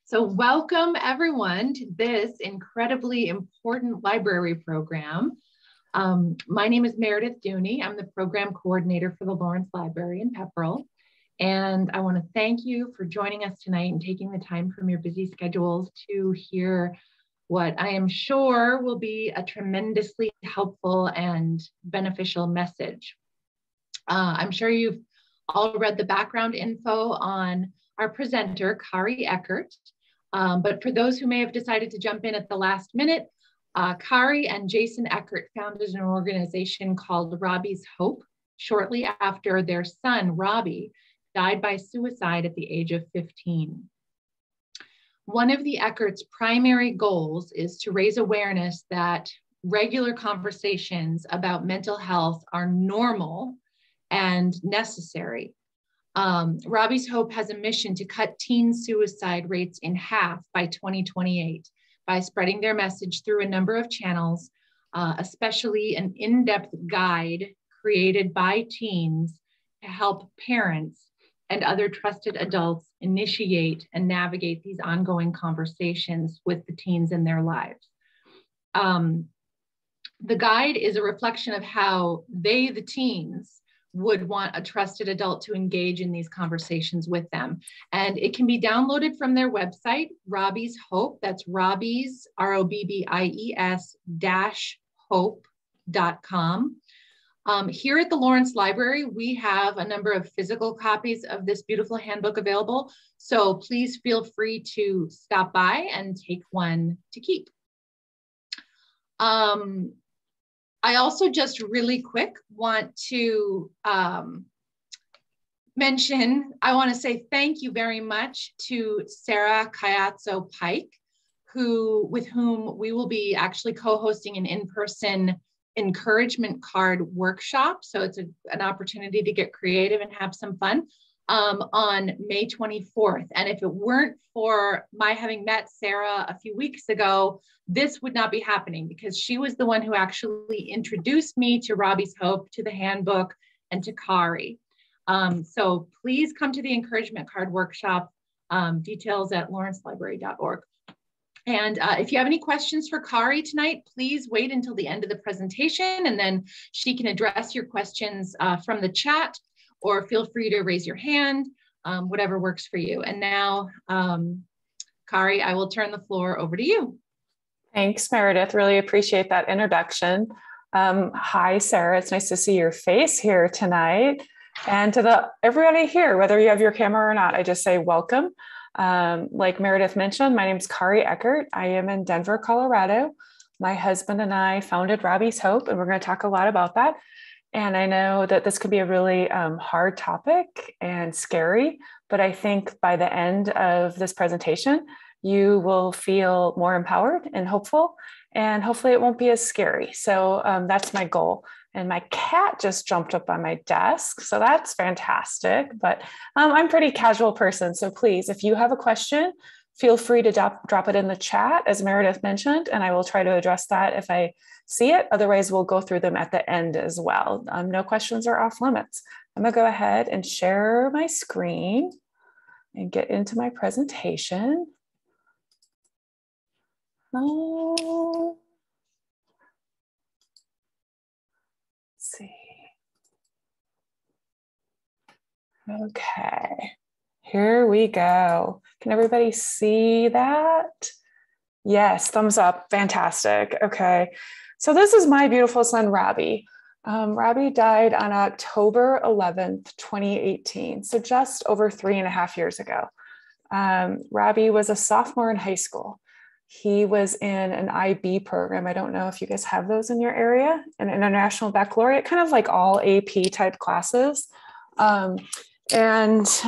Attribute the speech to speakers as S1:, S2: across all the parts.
S1: So welcome everyone to this incredibly important library program. My name is Meredith Dooney. I'm the program coordinator for the Lawrence Library in Pepperell. And I want to thank you for joining us tonight and taking the time from your busy schedules to hear what I am sure will be a tremendously helpful and beneficial message. I'm sure you've all read the background info on our presenter, Kari Eckert. But for those who may have decided to jump in at the last minute, Kari and Jason Eckert founded an organization called Robbie's Hope shortly after their son, Robbie, died by suicide at the age of 15. One of the Eckerts' primary goals is to raise awareness that regular conversations about mental health are normal and necessary. Robbie's Hope has a mission to cut teen suicide rates in half by 2028 by spreading their message through a number of channels, especially an in-depth guide created by teens to help parents and other trusted adults initiate and navigate these ongoing conversations with the teens in their lives. The guide is a reflection of how they, the teens, would want a trusted adult to engage in these conversations with them. And it can be downloaded from their website, Robbie's Hope. That's Robbie's, ROBBIES -hope.com. Here at the Lawrence Library, we have a number of physical copies of this beautiful handbook available. So please feel free to stop by and take one to keep. I also just really quick want to mention, I want to say thank you very much to Sarah Cayazzo Pike, with whom we will be actually co-hosting an in-person encouragement card workshop. So it's an opportunity to get creative and have some fun on May 24th. And if it weren't for my having met Sarah a few weeks ago, this would not be happening because she was the one who actually introduced me to Robbie's Hope, to the handbook, and to Kari. So please come to the encouragement card workshop, details at lawrencelibrary.org. And if you have any questions for Kari tonight, please wait until the end of the presentation and then she can address your questions from the chat, or feel free to raise your hand, whatever works for you. And now, Kari, I will turn the floor over to you.
S2: Thanks, Meredith. Really appreciate that introduction. Hi, Sarah. It's nice to see your face here tonight. And to everybody here, whether you have your camera or not, I just say welcome. Like Meredith mentioned, my name is Kari Eckert. I am in Denver, Colorado. My husband and I founded Robbie's Hope, and we're going to talk a lot about that. And I know that this could be a really hard topic and scary, but I think by the end of this presentation, you will feel more empowered and hopeful, and hopefully it won't be as scary. So that's my goal. And my cat just jumped up on my desk, so that's fantastic. But I'm a pretty casual person, so please, if you have a question, feel free to drop it in the chat, as Meredith mentioned, and I will try to address that if I see it. Otherwise, we'll go through them at the end as well. No questions are off limits. I'm gonna go ahead and share my screen and get into my presentation. Let's see. Okay, here we go. Can everybody see that? Yes, thumbs up, fantastic. Okay, so this is my beautiful son, Robbie. Robbie died on October 11th, 2018, so just over 3.5 years ago. Robbie was a sophomore in high school. He was in an IB program. I don't know if you guys have those in your area, an International Baccalaureate, kind of like all AP type classes. And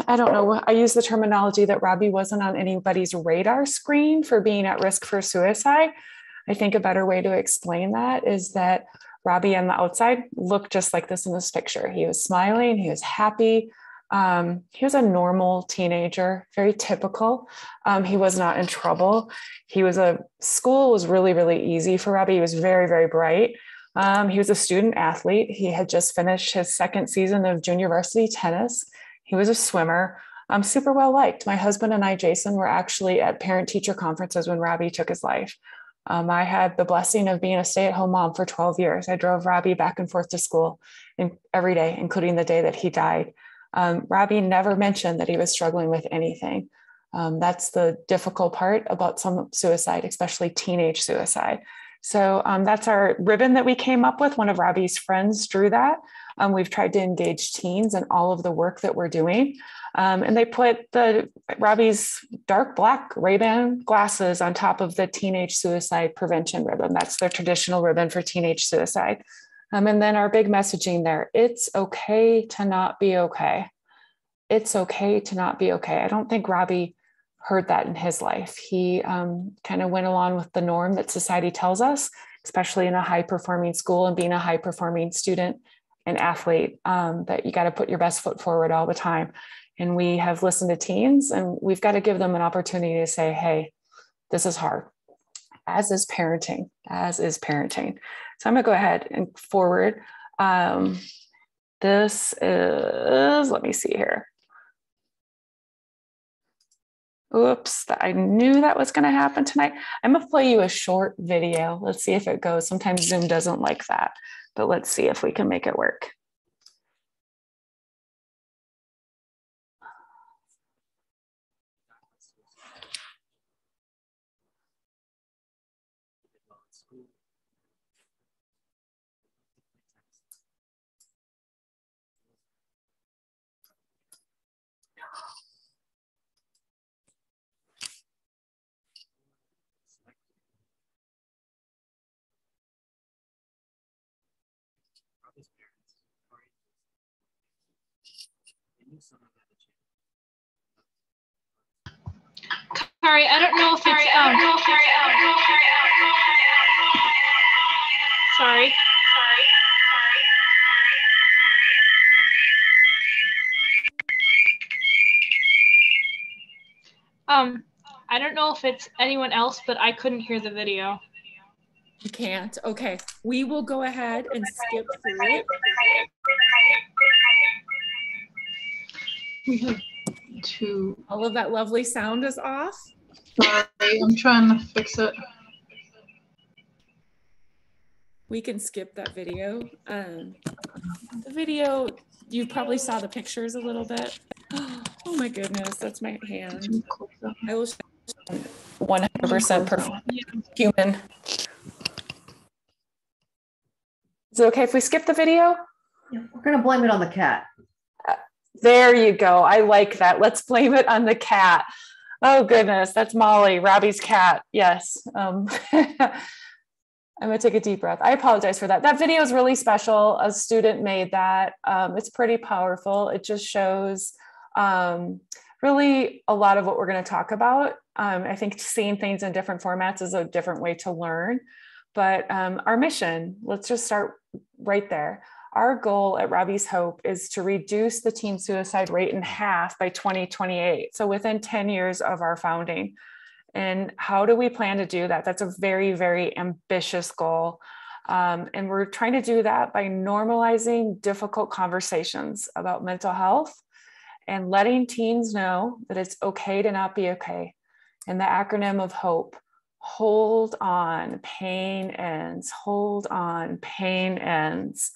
S2: I don't know, I use the terminology that Robbie wasn't on anybody's radar screen for being at risk for suicide. I think a better way to explain that is that Robbie on the outside looked just like this in this picture. He was smiling, he was happy. He was a normal teenager, very typical. He was not in trouble. School was really, really easy for Robbie. He was very, very bright. He was a student athlete. He had just finished his second season of junior varsity tennis. He was a swimmer. I'm super well liked. My husband and I, Jason, were actually at parent-teacher conferences when Robbie took his life. I had the blessing of being a stay-at-home mom for 12 years. I drove Robbie back and forth to school every day, including the day that he died. Robbie never mentioned that he was struggling with anything. That's the difficult part about some suicide, especially teenage suicide. So that's our ribbon that we came up with. One of Robbie's friends drew that. We've tried to engage teens in all of the work that we're doing. And they put Robbie's dark black Ray-Ban glasses on top of the teenage suicide prevention ribbon. That's their traditional ribbon for teenage suicide. And then our big messaging there, it's okay to not be okay. It's okay to not be okay. I don't think Robbie heard that in his life. He kind of went along with the norm that society tells us, especially in a high-performing school and being a high-performing student and athlete, that you got to put your best foot forward all the time. And we have listened to teens, and we've got to give them an opportunity to say, hey, this is hard, as is parenting, as is parenting. So I'm going to go ahead and forward. This is, let me see here. Oops, I knew that was going to happen tonight. I'm going to play you a short video. Let's see if it goes. Sometimes Zoom doesn't like that, but let's see if we can make it work.
S3: Kari, I don't know if it's sorry. I don't know if it's anyone else, but I couldn't hear the video.
S4: You can't? Okay. We will go ahead and skip through it.
S3: We have two.
S4: All of that lovely sound is off.
S3: Sorry, I'm trying to fix it.
S4: We can skip that video. The video, you probably saw the pictures a little bit. Oh my goodness, that's my hand. I will
S2: 100% human. Is it okay if we skip the video?
S5: Yeah, we're going to blame it on the cat.
S2: There you go. I like that. Let's blame it on the cat. Oh goodness, that's Molly, Robbie's cat. Yes. I'm gonna take a deep breath. I apologize for that. That video is really special. A student made that. It's pretty powerful. It just shows really a lot of what we're going to talk about. I think seeing things in different formats is a different way to learn. But our mission, let's just start right there. Our goal at Robbie's Hope is to reduce the teen suicide rate in half by 2028. So within 10 years of our founding. And how do we plan to do that? That's a very, very ambitious goal. And we're trying to do that by normalizing difficult conversations about mental health and letting teens know that it's okay to not be okay. And the acronym of HOPE, hold on, pain ends, hold on, pain ends.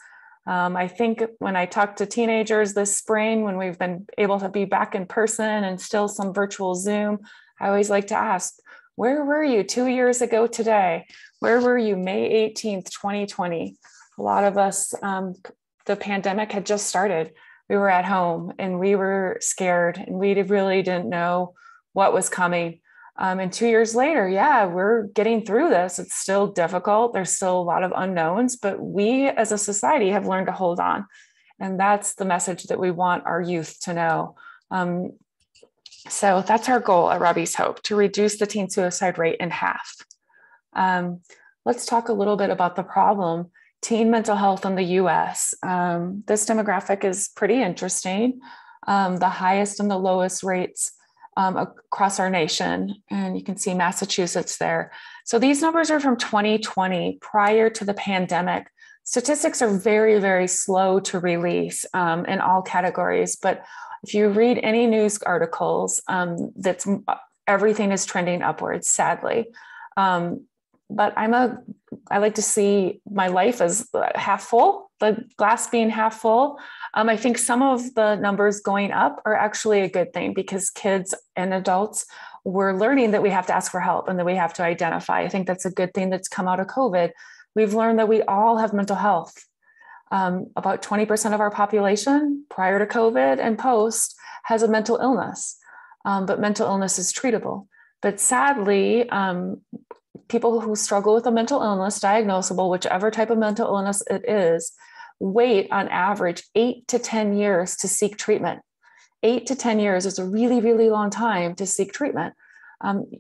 S2: I think when I talk to teenagers this spring, when we've been able to be back in person and still some virtual Zoom, I always like to ask, where were you 2 years ago today? Where were you May 18th, 2020? A lot of us, the pandemic had just started. We were at home and we were scared and we really didn't know what was coming. And 2 years later, yeah, we're getting through this. It's still difficult. There's still a lot of unknowns, but we as a society have learned to hold on. And that's the message that we want our youth to know. So that's our goal at Robbie's Hope, to reduce the teen suicide rate in half. Let's talk a little bit about the problem, teen mental health in the US. This demographic is pretty interesting. The highest and the lowest rates across our nation. And you can see Massachusetts there. So these numbers are from 2020, prior to the pandemic. Statistics are very, very slow to release in all categories, but If you read any news articles, everything is trending upwards, sadly. But I like to see my life as half full, the glass being half full. I think some of the numbers going up are actually a good thing, because kids and adults, we're learning that we have to ask for help and that we have to identify. I think that's a good thing that's come out of COVID. We've learned that we all have mental health. About 20% of our population prior to COVID and post has a mental illness, but mental illness is treatable. But sadly, people who struggle with a mental illness, diagnosable, whichever type of mental illness it is, wait on average 8 to 10 years to seek treatment. 8 to 10 years is a really, really long time to seek treatment.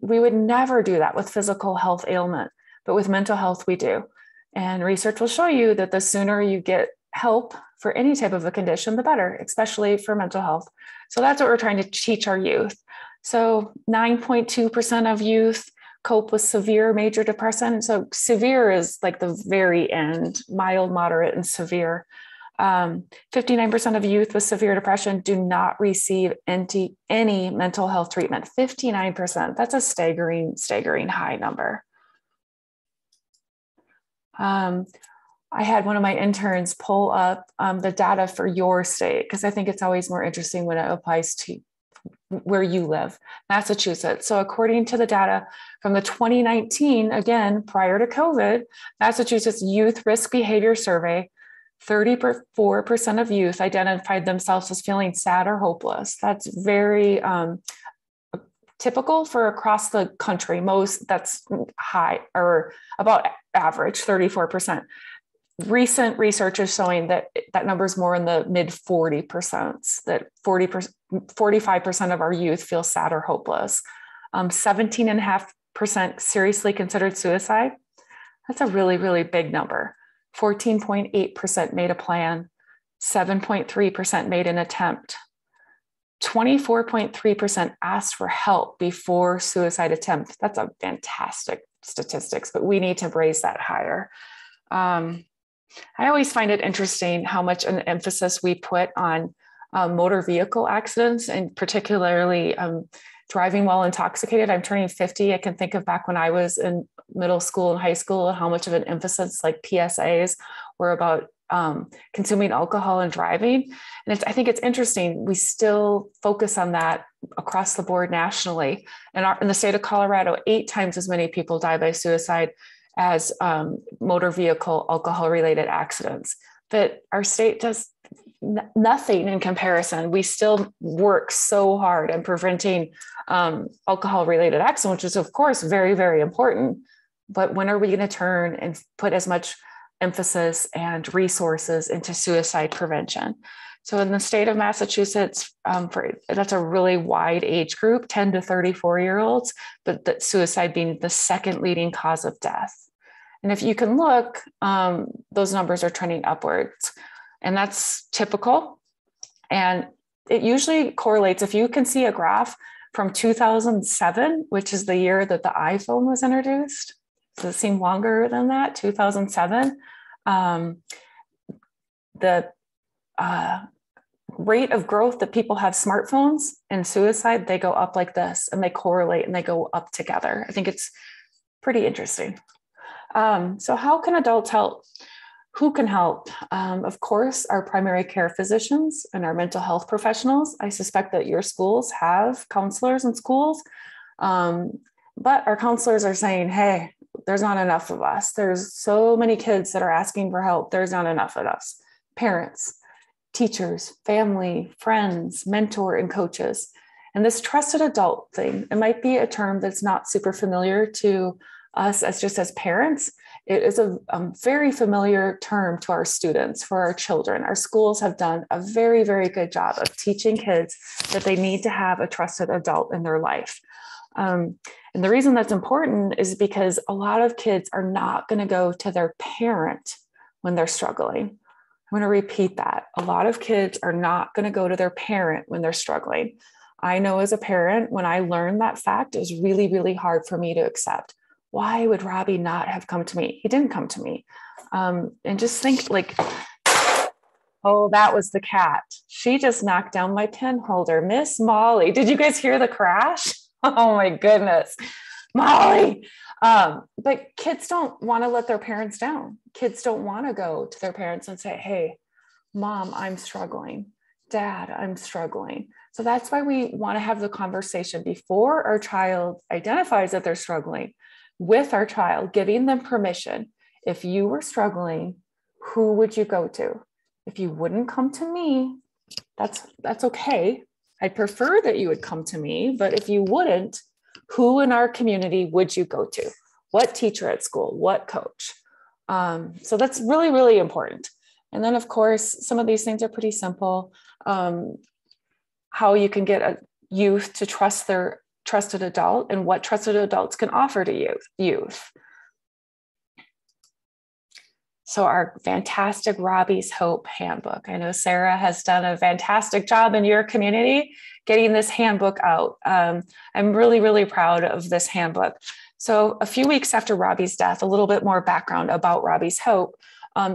S2: We would never do that with physical health ailment, but with mental health, we do. And research will show you that the sooner you get help for any type of a condition, the better, especially for mental health. So that's what we're trying to teach our youth. So 9.2% of youth cope with severe major depression. So severe is like the very end, mild, moderate, and severe. 59% of youth with severe depression do not receive any mental health treatment. 59%. That's a staggering high number. I had one of my interns pull up the data for your state, because I think it's always more interesting when it applies to where you live, Massachusetts. So according to the data from the 2019, again, prior to COVID, Massachusetts Youth Risk Behavior Survey, 34% of youth identified themselves as feeling sad or hopeless. That's very typical for across the country. That's high, or about average, 34%. Recent research is showing that number is more in the mid 40%, that 45% of our youth feel sad or hopeless. 17.5% seriously considered suicide. That's a really, really big number. 14.8% made a plan. 7.3% made an attempt. 24.3% asked for help before suicide attempt. That's a fantastic statistics, but we need to raise that higher. I always find it interesting how much an emphasis we put on motor vehicle accidents, and particularly driving while intoxicated. I'm turning 50. I can think of back when I was in middle school and high school, how much of an emphasis like PSAs were about consuming alcohol and driving. And I think it's interesting. We still focus on that across the board nationally. In the state of Colorado, 8 times as many people die by suicide as motor vehicle alcohol-related accidents. But our state does nothing in comparison. We still work so hard on preventing alcohol-related accidents, which is, of course, very, very important. But when are we going to turn and put as much emphasis and resources into suicide prevention? So in the state of Massachusetts, that's a really wide age group, 10 to 34-year-olds, but that suicide being the second leading cause of death. And if you can look, those numbers are trending upwards, and that's typical. And it usually correlates. If you can see a graph from 2007, which is the year that the iPhone was introduced, does it seem longer than that? 2007, the rate of growth that people have smartphones and suicide, they go up like this, and they correlate and they go up together. I think it's pretty interesting. So how can adults help? Who can help? Of course, our primary care physicians and our mental health professionals. I suspect that your schools have counselors in schools, but our counselors are saying, hey, there's not enough of us. There's so many kids that are asking for help. There's not enough of us. Parents, teachers, family, friends, mentor, and coaches. And this trusted adult thing, it might be a term that's not super familiar to us as parents. It is a very familiar term to our students, for our children. Our schools have done a very, very good job of teaching kids that they need to have a trusted adult in their life. And the reason that's important is because a lot of kids are not going to go to their parent when they're struggling. I'm going to repeat that. A lot of kids are not going to go to their parent when they're struggling. I know as a parent, when I learned that fact, it was really, really hard for me to accept. Why would Robbie not have come to me? He didn't come to me. And just think, like, Oh, that was the cat. She just knocked down my pen holder. Miss Molly. Did you guys hear the crash? Oh my goodness. Molly. But kids don't want to let their parents down. Kids don't want to go to their parents and say, hey, Mom, I'm struggling. Dad, I'm struggling. So that's why we want to have the conversation before our child identifies that they're struggling with our child, giving them permission. If you were struggling, who would you go to? If you wouldn't come to me, that's okay. I'd prefer that you would come to me, but if you wouldn't, who in our community would you go to? What teacher at school? What coach? So that's really, really important. And then, of course, some of these things are pretty simple. How you can get a youth to trust their trusted adult and what trusted adults can offer to youth. So our fantastic Robbie's Hope handbook. I know Sarah has done a fantastic job in your community getting this handbook out. I'm really, really proud of this handbook. So a few weeks after Robbie's death, a little bit more background about Robbie's Hope.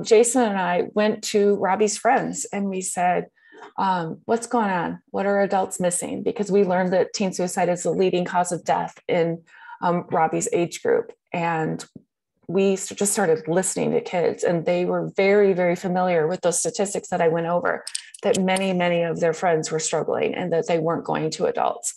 S2: Jason and I went to Robbie's friends and we said, what's going on? What are adults missing? Because we learned that teen suicide is the leading cause of death in Robbie's age group. And we just started listening to kids, and they were very, very familiar with those statistics that I went over, that many, many of their friends were struggling and that they weren't going to adults.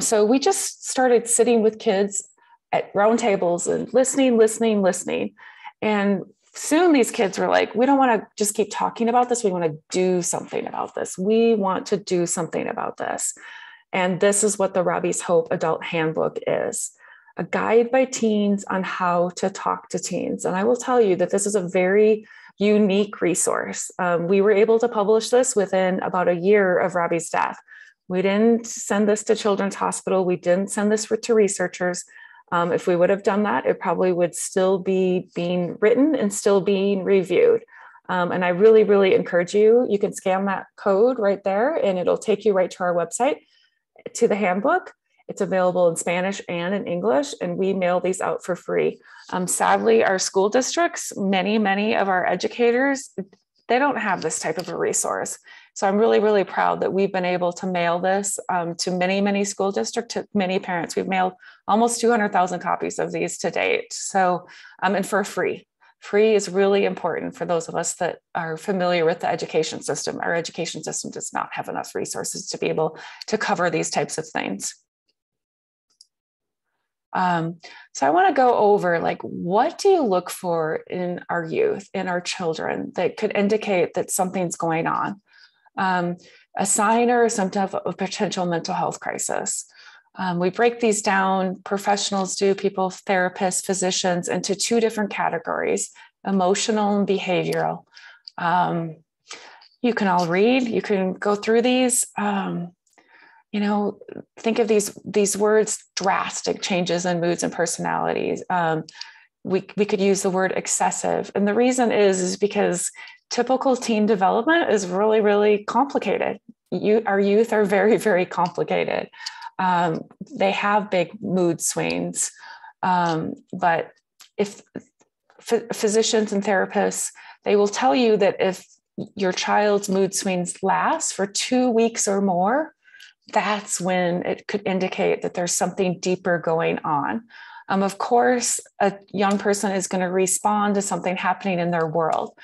S2: So we just started sitting with kids at round tables and listening. And soon these kids were like, we don't want to just keep talking about this. We want to do something about this. We want to do something about this. And this is what the Robbie's Hope Adult Handbook is. A guide by teens on how to talk to teens. And I will tell you that this is a very unique resource. We were able to publish this within about a year of Robbie's death. We didn't send this to Children's Hospital. We didn't send this to researchers. If we would have done that, it probably would still be being written and still being reviewed. And I really, really encourage you, you can scan that code right there and it'll take you right to our website, to the handbook. It's available in Spanish and in English, and we mail these out for free. Sadly, our school districts, many of our educators, they don't have this type of a resource. So I'm really, really proud that we've been able to mail this to many school districts, to many parents. We've mailed almost 200,000 copies of these to date. So, and for free. Free is really important for those of us that are familiar with the education system. Our education system does not have enough resources to be able to cover these types of things. So I want to go over, like, what do you look for in our youth, in our children, that could indicate that something's going on? A sign or a symptom of a potential mental health crisis. We break these down, professionals do, people, therapists, physicians, into two different categories, emotional and behavioral. You can all read, you can go through these. You know, think of these words: drastic changes in moods and personalities. We could use the word excessive. And the reason is because typical teen development is really, really complicated. Our youth are very, very complicated. They have big mood swings. But if physicians and therapists, they will tell you that if your child's mood swings last for 2 weeks or more, that's when it could indicate that there's something deeper going on. Of course, a young person is going to respond to something happening in their world.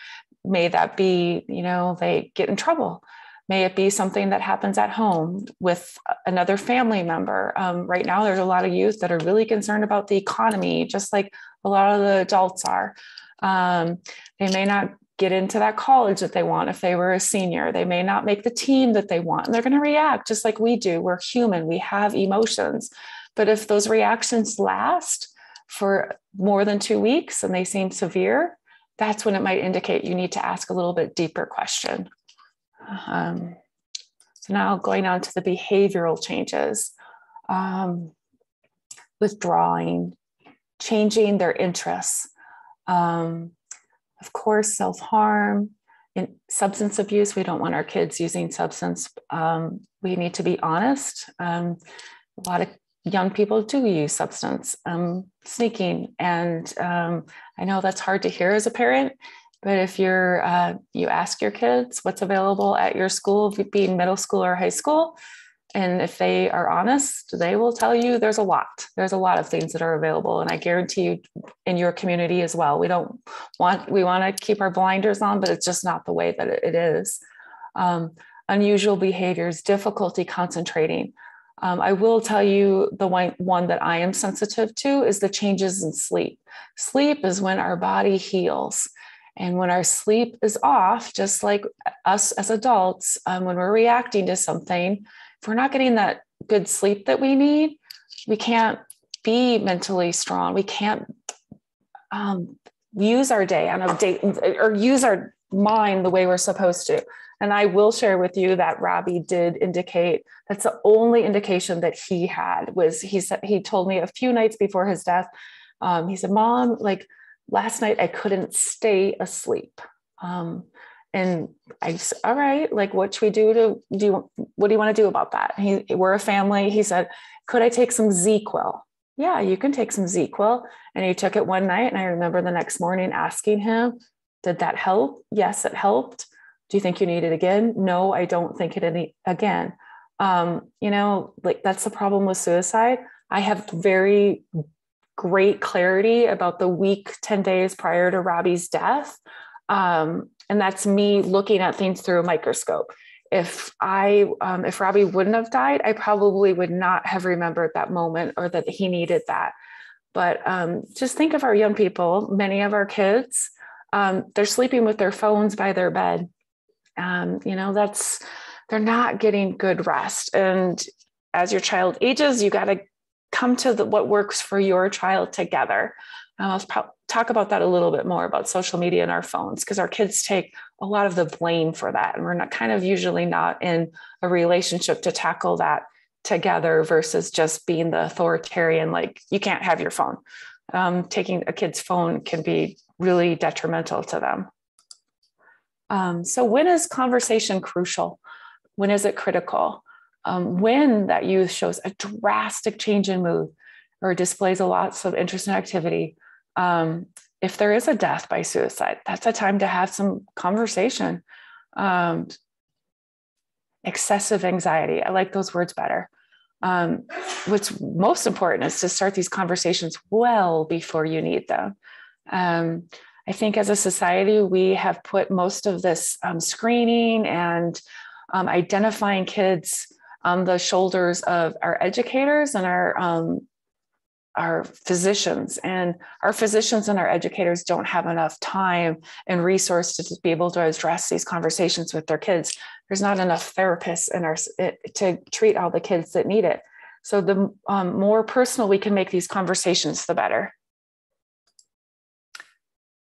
S2: May that be, you know, they get in trouble. May it be something that happens at home with another family member. Right now, there's a lot of youth that are really concerned about the economy, just like a lot of the adults are. They may not get into that college that they want if they were a senior. They may not make the team that they want, and they're going to react just like we do. We're human. We have emotions. But if those reactions last for more than 2 weeks and they seem severe, that's when it might indicate you need to ask a little bit deeper question. So now going on to the behavioral changes, withdrawing, changing their interests. Of course, self-harm and substance abuse. We don't want our kids using substance. We need to be honest. A lot of young people do use substance, sneaking. And I know that's hard to hear as a parent. But if you ask your kids what's available at your school, being middle school or high school, and if they are honest, they will tell you there's a lot. There's a lot of things that are available. And I guarantee you in your community as well. We want to keep our blinders on, but it's just not the way that it is. Unusual behaviors, difficulty concentrating. I will tell you the one that I am sensitive to is the changes in sleep. Sleep is when our body heals. And when our sleep is off, just like us as adults, when we're reacting to something, if we're not getting that good sleep that we need, we can't be mentally strong. We can't use our day on a day or use our mind the way we're supposed to. And I will share with you that Robbie did indicate that's the only indication that he had was he told me a few nights before his death. He said, "Mom, like last night I couldn't stay asleep." And I said, "All right, like what should we what do you want to do about that?" We're a family. He said, "Could I take some ZQL?" "Yeah, you can take some ZQL." And he took it one night. And I remember the next morning asking him, "Did that help?" "Yes, it helped." "Do you think you need it again?" "No, I don't think it again." Like that's the problem with suicide. I have very great clarity about the week, 10 days prior to Robbie's death. And that's me looking at things through a microscope. If Robbie wouldn't have died, I probably would not have remembered that moment or that he needed that. But just think of our young people, many of our kids, they're sleeping with their phones by their bed. They're not getting good rest. And as your child ages, you got to come to what works for your child together. I'll talk about that a little bit more about social media and our phones, because our kids take a lot of the blame for that. And we're usually not in a relationship to tackle that together versus just being the authoritarian, like you can't have your phone. Taking a kid's phone can be really detrimental to them. So when is conversation crucial? When is it critical? When that youth shows a drastic change in mood or displays a lots of interest and activity. If there is a death by suicide, that's a time to have some conversation. Excessive anxiety. I like those words better. What's most important is to start these conversations well before you need them. I think as a society, we have put most of this screening and identifying kids on the shoulders of our educators and our physicians. And our physicians and our educators don't have enough time and resources to be able to address these conversations with their kids. There's not enough therapists to treat all the kids that need it. So the more personal we can make these conversations, the better.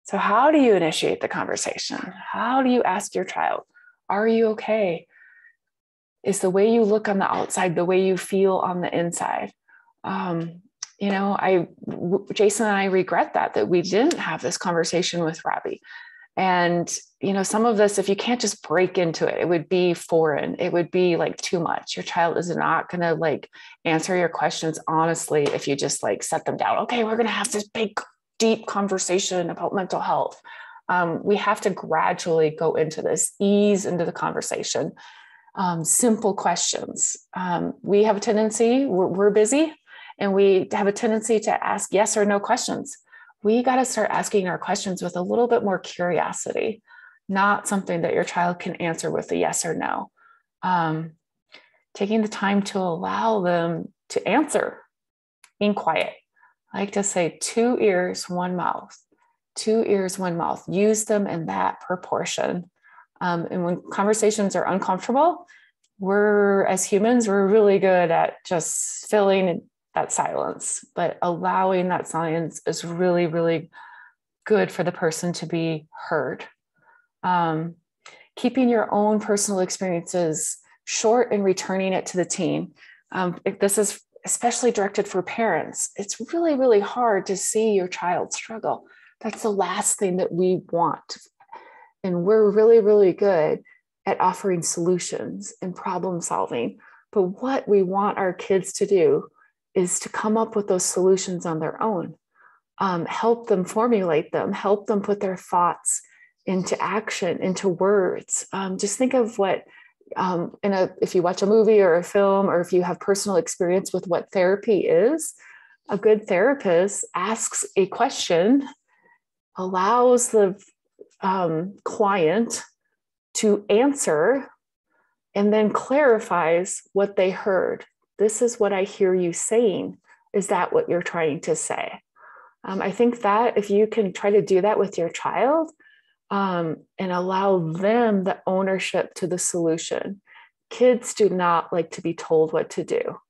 S2: So how do you initiate the conversation? How do you ask your child, "Are you okay?" Is the way you look on the outside the way you feel on the inside? Jason and I regret that we didn't have this conversation with Robbie. And, some of this, if you can't just break into it, it would be foreign. It would be like too much. Your child is not going to like answer your questions honestly if you just like set them down. Okay, we're going to have this big, deep conversation about mental health. We have to gradually go into this, ease into the conversation. Simple questions. We have a tendency, we're busy, and we have a tendency to ask yes or no questions. We got to start asking our questions with a little bit more curiosity, not something that your child can answer with a yes or no. Taking the time to allow them to answer, being quiet. I like to say 2 ears, 1 mouth, 2 ears, 1 mouth. Use them in that proportion. And when conversations are uncomfortable, as humans, we're really good at just filling that silence, but allowing that silence is really, really good for the person to be heard. Keeping your own personal experiences short and returning it to the team. This is especially directed for parents. It's really, really hard to see your child struggle. That's the last thing that we want. And we're really, really good at offering solutions and problem solving. But what we want our kids to do is to come up with those solutions on their own. Help them formulate them, help them put their thoughts into action, into words. Just think of what, if you watch a movie or a film, or if you have personal experience with what therapy is, a good therapist asks a question, allows the client to answer, and then clarifies what they heard. This is what I hear you saying. Is that what you're trying to say? I think that if you can try to do that with your child, and allow them the ownership to the solution. Kids do not like to be told what to do.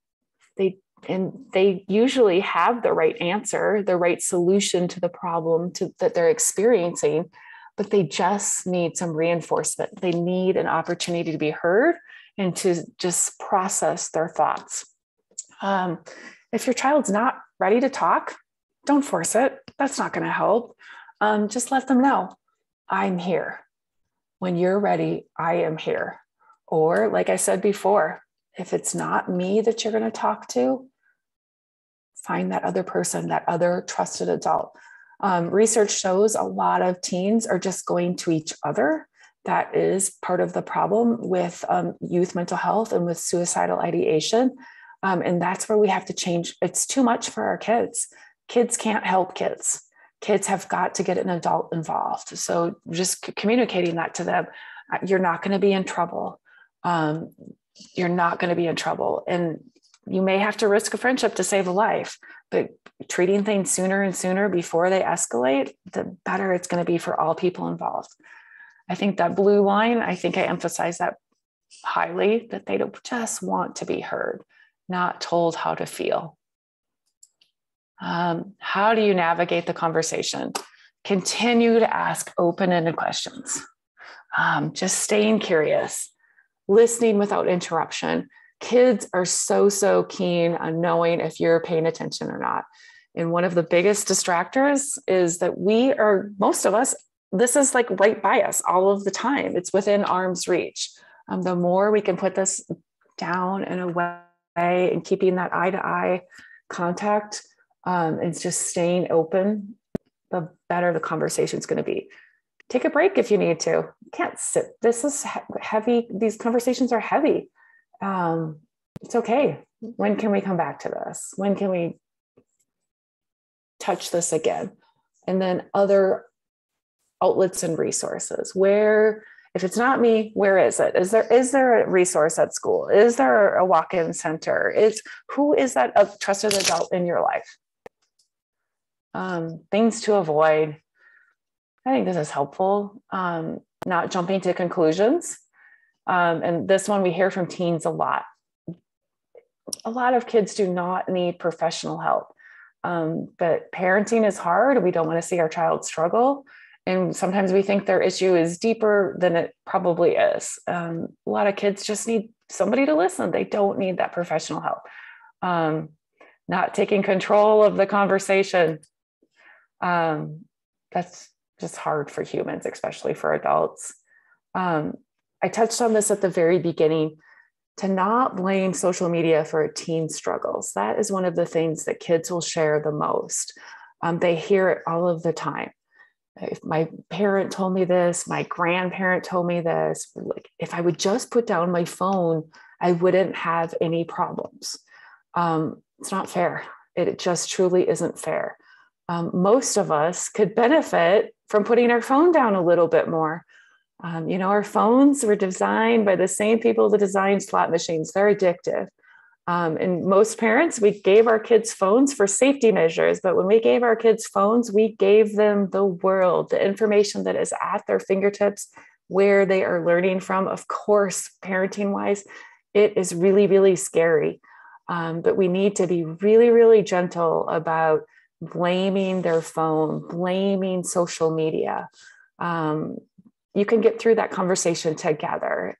S2: They usually have the right answer, the right solution to the problem that they're experiencing, but they just need some reinforcement. They need an opportunity to be heard and to just process their thoughts. If your child's not ready to talk, don't force it. That's not going to help. Just let them know, I'm here. When you're ready, I am here. Or like I said before, if it's not me that you're going to talk to, find that other person, that other trusted adult. Research shows a lot of teens are just going to each other. That is part of the problem with youth mental health and with suicidal ideation. And that's where we have to change. It's too much for our kids. Kids can't help kids. Kids have got to get an adult involved. So just communicating that to them, you're not going to be in trouble. You're not going to be in trouble. And you may have to risk a friendship to save a life, but treating things sooner and sooner before they escalate, the better it's going to be for all people involved. I think that blue line, I think I emphasize that highly, that they don't just want to be heard, not told how to feel. How do you navigate the conversation? Continue to ask open-ended questions. Just staying curious, listening without interruption. Kids are so keen on knowing if you're paying attention or not. And one of the biggest distractors is that most of us, this is like right by us all of the time. It's within arm's reach. The more we can put this down and away and keeping that eye-to-eye contact, and just staying open, the better the conversation is going to be. Take a break if you need to. You can't sit. This is heavy. These conversations are heavy. It's okay. When can we come back to this? When can we touch this again? And then other outlets and resources. Where, if it's not me, where is it? Is there a resource at school? Is there a walk-in center? Who is that trusted adult in your life? Things to avoid. I think this is helpful. Not jumping to conclusions. And this one we hear from teens a lot. A lot of kids do not need professional help. But parenting is hard. We don't want to see our child struggle. And sometimes we think their issue is deeper than it probably is. A lot of kids just need somebody to listen. They don't need that professional help. Not taking control of the conversation. That's just hard for humans, especially for adults. I touched on this at the very beginning, to not blame social media for teen struggles. That is one of the things that kids will share the most. They hear it all of the time. If my parent told me this, my grandparent told me this, like if I would just put down my phone, I wouldn't have any problems. It's not fair. It just truly isn't fair. Most of us could benefit from putting our phone down a little bit more. Our phones were designed by the same people that designed slot machines. They're addictive. And most parents, we gave our kids phones for safety measures, but when we gave our kids phones, we gave them the world, the information that is at their fingertips, where they are learning from. Of course, parenting wise, it is really, really scary. But we need to be really, really gentle about blaming their phone, blaming social media. You can get through that conversation together.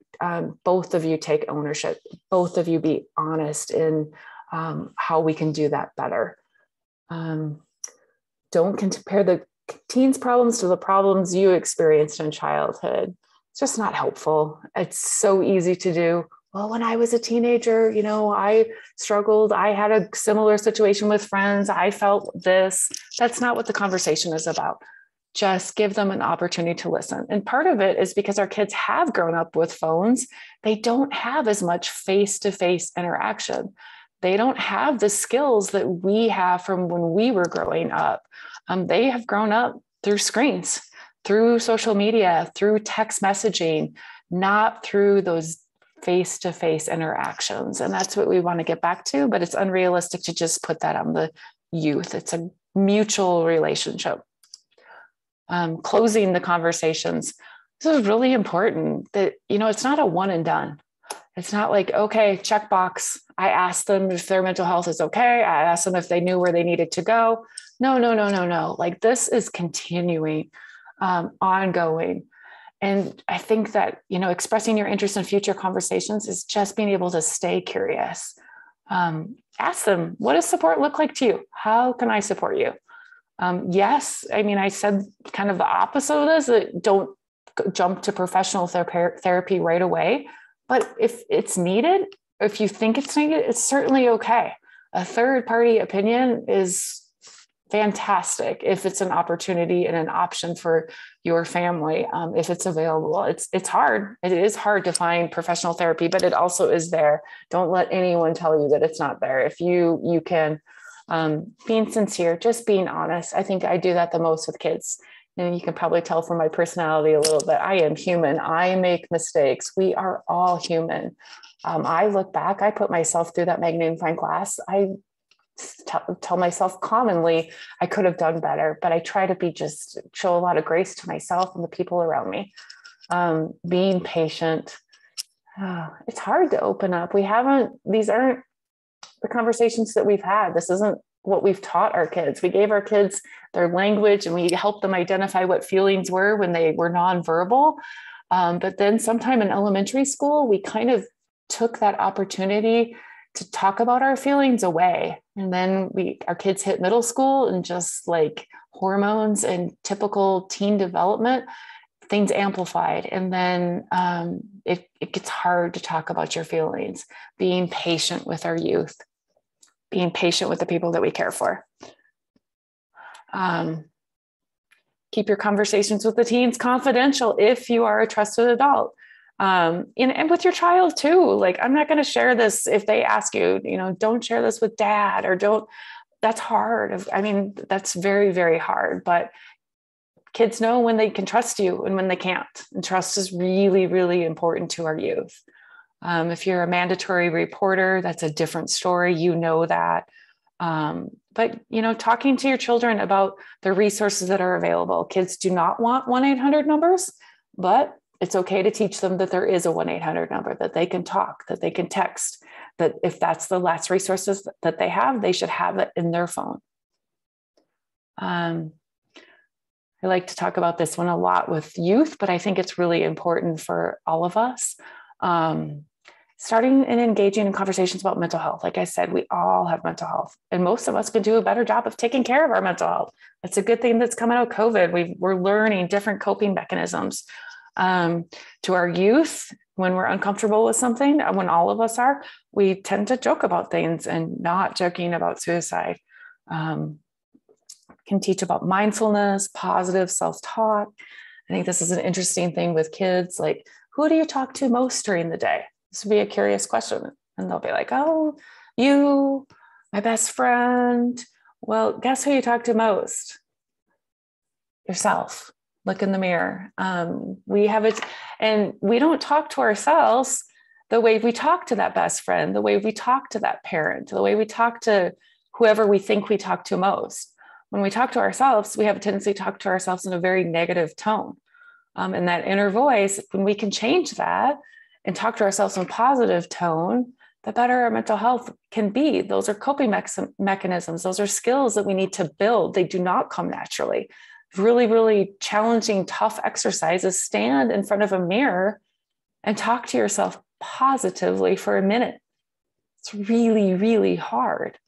S2: Both of you take ownership. Both of you be honest in how we can do that better. Don't compare the teens' problems to the problems you experienced in childhood. It's just not helpful. It's so easy to do. Well, when I was a teenager, I struggled. I had a similar situation with friends. I felt this. That's not what the conversation is about. just give them an opportunity to listen. And part of it is because our kids have grown up with phones. They don't have as much face-to-face interaction. They don't have the skills that we have from when we were growing up. They have grown up through screens, through social media, through text messaging, not through those face-to-face interactions. And that's what we want to get back to, but it's unrealistic to just put that on the youth. It's a mutual relationship. Closing the conversations. This is really important that, it's not a one and done. It's not like, okay, checkbox. I asked them if their mental health is okay. I asked them if they knew where they needed to go. No. Like, this is continuing, ongoing. And I think that, expressing your interest in future conversations is just being able to stay curious. Ask them, what does support look like to you? How can I support you? Yes. I mean, I said kind of the opposite of this, that don't jump to professional therapy right away. But if it's needed, if you think it's needed, it's certainly okay. A third party opinion is fantastic if it's an opportunity and an option for your family, if it's available. It's hard. It is hard to find professional therapy, but it also is there. Don't let anyone tell you that it's not there. If you can, being sincere, just being honest. I think I do that the most with kids. And you can probably tell from my personality a little bit. I am human. I make mistakes. We are all human. I look back, I put myself through that magnifying glass. I tell myself commonly, I could have done better, but I try to show a lot of grace to myself and the people around me. Being patient. It's hard to open up. These aren't the conversations that we've had. This isn't what we've taught our kids. We gave our kids their language and we helped them identify what feelings were when they were nonverbal. But then sometime in elementary school, we kind of took that opportunity to talk about our feelings away. And then our kids hit middle school, and just like hormones and typical teen development, things amplified. And then it gets hard to talk about your feelings. Being patient with our youth, being patient with the people that we care for. Keep your conversations with the teens confidential if you are a trusted adult. And with your child too. Like, I'm not going to share this if they ask you, don't share this with dad, or that's hard. I mean, that's very, very hard, but kids know when they can trust you and when they can't. And trust is really, really important to our youth. If you're a mandatory reporter, that's a different story. That. But, talking to your children about the resources that are available. Kids do not want 1-800 numbers, but it's okay to teach them that there is a 1-800 number, that they can talk, that they can text, that if that's the last resources that they have, they should have it in their phone. I like to talk about this one a lot with youth, but I think it's really important for all of us. Starting and engaging in conversations about mental health. Like I said, we all have mental health, and most of us can do a better job of taking care of our mental health. It's a good thing that's come out of COVID. We're learning different coping mechanisms. To our youth, when we're uncomfortable with something, when all of us are, we tend to joke about things and not joking about suicide. Can teach about mindfulness, positive self-talk. I think this is an interesting thing with kids. Like, who do you talk to most during the day? This would be a curious question. And they'll be like, oh, you, my best friend. Well, guess who you talk to most? Yourself. Look in the mirror. We have it, and we don't talk to ourselves the way we talk to that best friend, the way we talk to that parent, the way we talk to whoever we think we talk to most. When we talk to ourselves, we have a tendency to talk to ourselves in a very negative tone. And that inner voice, when we can change that and talk to ourselves in a positive tone, the better our mental health can be. Those are coping mechanisms. Those are skills that we need to build. They do not come naturally. Really, really challenging, tough exercises. Stand in front of a mirror and talk to yourself positively for a minute. It's really, really hard,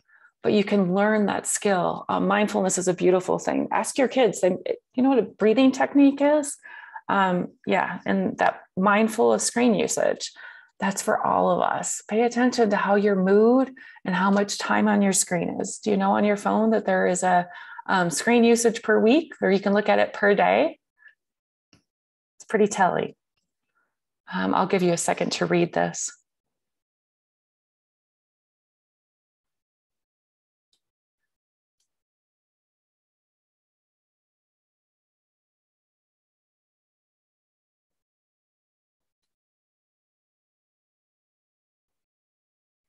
S2: but you can learn that skill. Mindfulness is a beautiful thing. Ask your kids, you know what a breathing technique is? And that mindful of screen usage, that's for all of us. Pay attention to how your mood and how much time on your screen is. Do you know on your phone that there is a screen usage per week, or you can look at it per day. It's pretty telling. I'll give you a second to read this.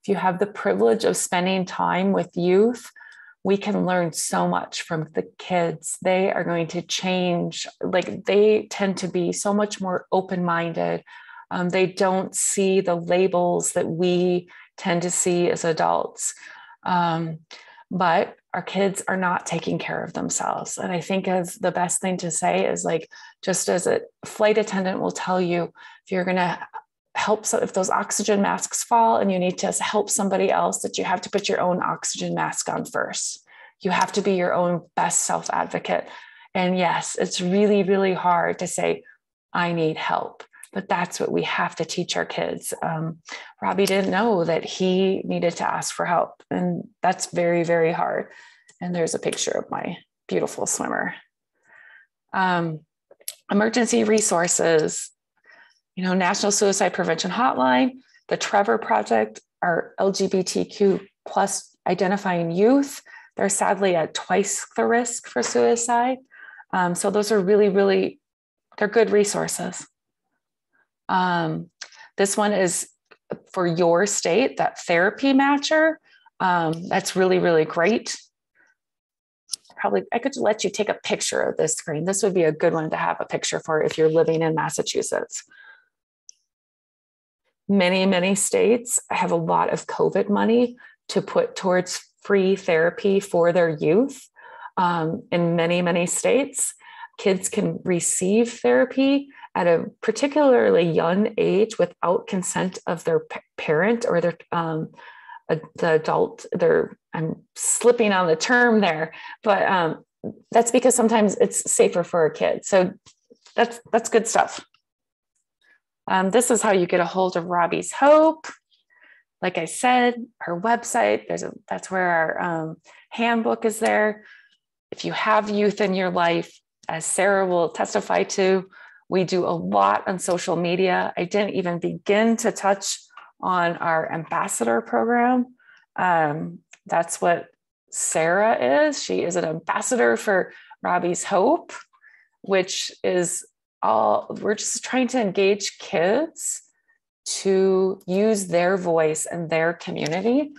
S2: If you have the privilege of spending time with youth, we can learn so much from the kids. They are going to change. Like, they tend to be so much more open-minded. They don't see the labels that we tend to see as adults. But our kids are not taking care of themselves. And I think of the best thing to say is, like, just as a flight attendant will tell you, if you're going to help, so if those oxygen masks fall and you need to help somebody else, that you have to put your own oxygen mask on first. You have to be your own best self advocate. And yes, it's really, really hard to say, I need help, but that's what we have to teach our kids. Robbie didn't know that he needed to ask for help, and that's very, very hard. And there's a picture of my beautiful swimmer. Emergency resources. National Suicide Prevention Hotline, the Trevor Project, our LGBTQ plus identifying youth. They're sadly at twice the risk for suicide. So those are really, really, they're good resources. This one is for your state, that therapy matcher. That's really, really great. Probably, I could let you take a picture of this screen. This would be a good one to have a picture for if you're living in Massachusetts. Many, many states have a lot of COVID money to put towards free therapy for their youth. In many, many states, kids can receive therapy at a particularly young age without consent of their parent or their the adult. I'm slipping on the term there, but that's because sometimes it's safer for a kid. So that's good stuff. This is how you get a hold of Robbie's Hope. Like I said, her website, that's where our handbook is there. If you have youth in your life, as Sarah will testify to, we do a lot on social media. I didn't even begin to touch on our ambassador program. That's what Sarah is. She is an ambassador for Robbie's Hope, which is we're just trying to engage kids to use their voice and their community,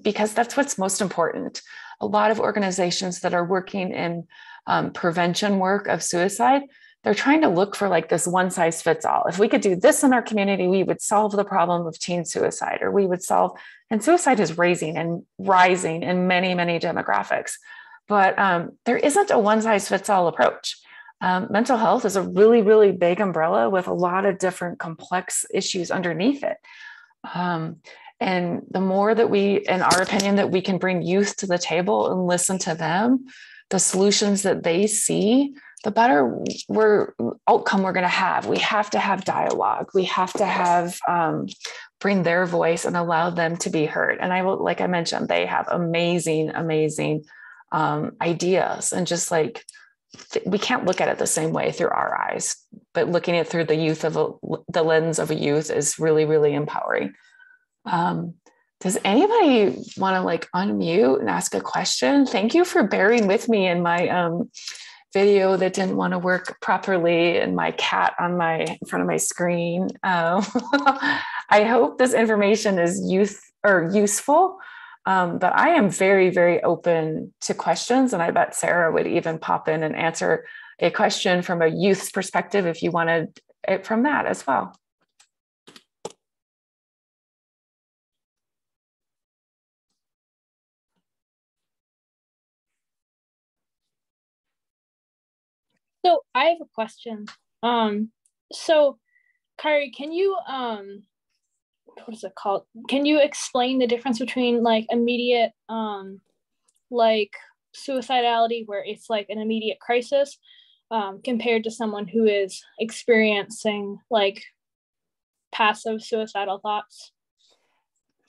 S2: because that's what's most important. A lot of organizations that are working in prevention work of suicide, they're trying to look for like this one size fits all. If we could do this in our community, we would solve the problem of teen suicide, or we would solve, and suicide is rising in many, many demographics. But there isn't a one size fits all approach. Mental health is a really, really big umbrella with a lot of different complex issues underneath it. And the more that we, in our opinion, that we can bring youth to the table and listen to them, the solutions that they see, the better outcome we're going to have. We have to have dialogue. We have to have, bring their voice and allow them to be heard. And like I mentioned, they have amazing, amazing ideas, and just like, we can't look at it the same way through our eyes, but looking at it through the lens of a youth is really, really empowering. Does anybody want to like unmute and ask a question? Thank you for bearing with me in my video that didn't want to work properly, and my cat in front of my screen. I hope this information is useful. But I am very, very open to questions, and I bet Sarah would even pop in and answer a question from a youth's perspective if you wanted it from that as well.
S3: So I have a question. So Kari, can you what is it called? Can you explain the difference between like immediate like suicidality, where it's like an immediate crisis, compared to someone who is experiencing like passive suicidal thoughts?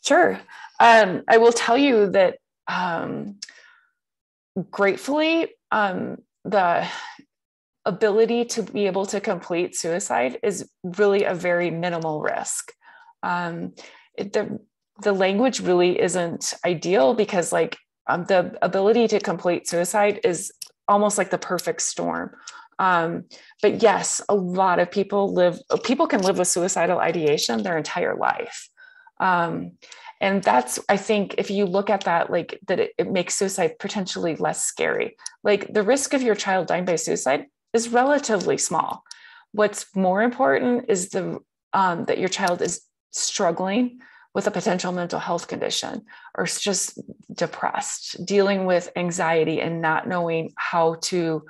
S2: Sure. I will tell you that gratefully, the ability to be able to complete suicide is really a very minimal risk. The language really isn't ideal because the ability to complete suicide is almost like the perfect storm. But yes, a lot of people can live with suicidal ideation their entire life. And that's, I think, if you look at that, it makes suicide potentially less scary. Like the risk of your child dying by suicide is relatively small. What's more important is that your child is struggling with a potential mental health condition or just depressed, dealing with anxiety and not knowing how to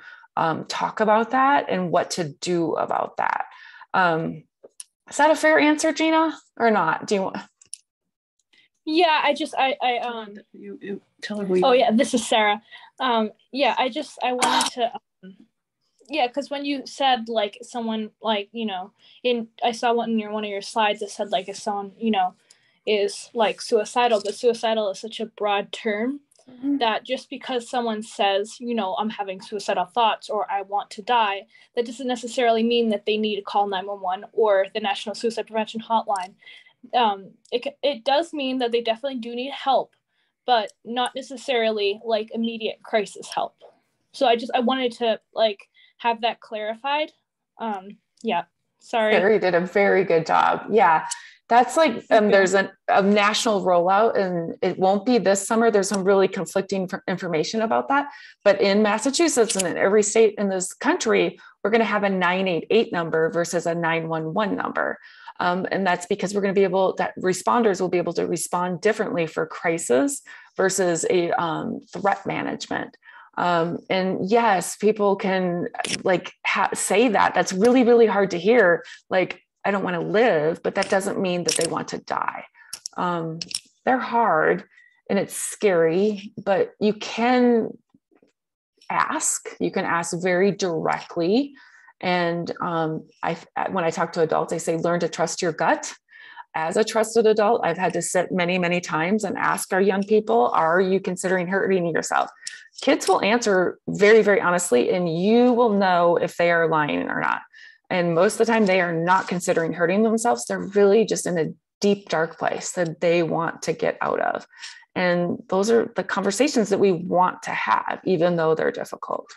S2: talk about that and what to do about that. Is that a fair answer, Gina, or not? Do you want?
S3: Yeah,
S5: You tell her who you
S3: oh yeah, this is Sarah. I wanted to because when you said someone I saw one of your slides that said if someone is suicidal, but suicidal is such a broad term that just because someone says I'm having suicidal thoughts or I want to die, that doesn't necessarily mean that they need to call 911 or the National Suicide Prevention Hotline. It does mean that they definitely do need help, but not necessarily immediate crisis help. So I wanted to have that clarified. Sorry.
S2: Carrie did a very good job. Yeah. That's there's a national rollout and it won't be this summer. There's some really conflicting information about that. But in Massachusetts and in every state in this country, we're going to have a 988 number versus a 911 number. And that's because we're going to be that responders will be able to respond differently for crisis versus a threat management. And yes, people can say that. That's really, really hard to hear. I don't want to live, but that doesn't mean that they want to die. They're hard and it's scary, but you can ask very directly. And when I talk to adults, I say, learn to trust your gut. As a trusted adult, I've had to sit many, many times and ask our young people, are you considering hurting yourself? Kids will answer very, very honestly, and you will know if they are lying or not. And most of the time they are not considering hurting themselves. They're really just in a deep, dark place that they want to get out of. And those are the conversations that we want to have, even though they're difficult.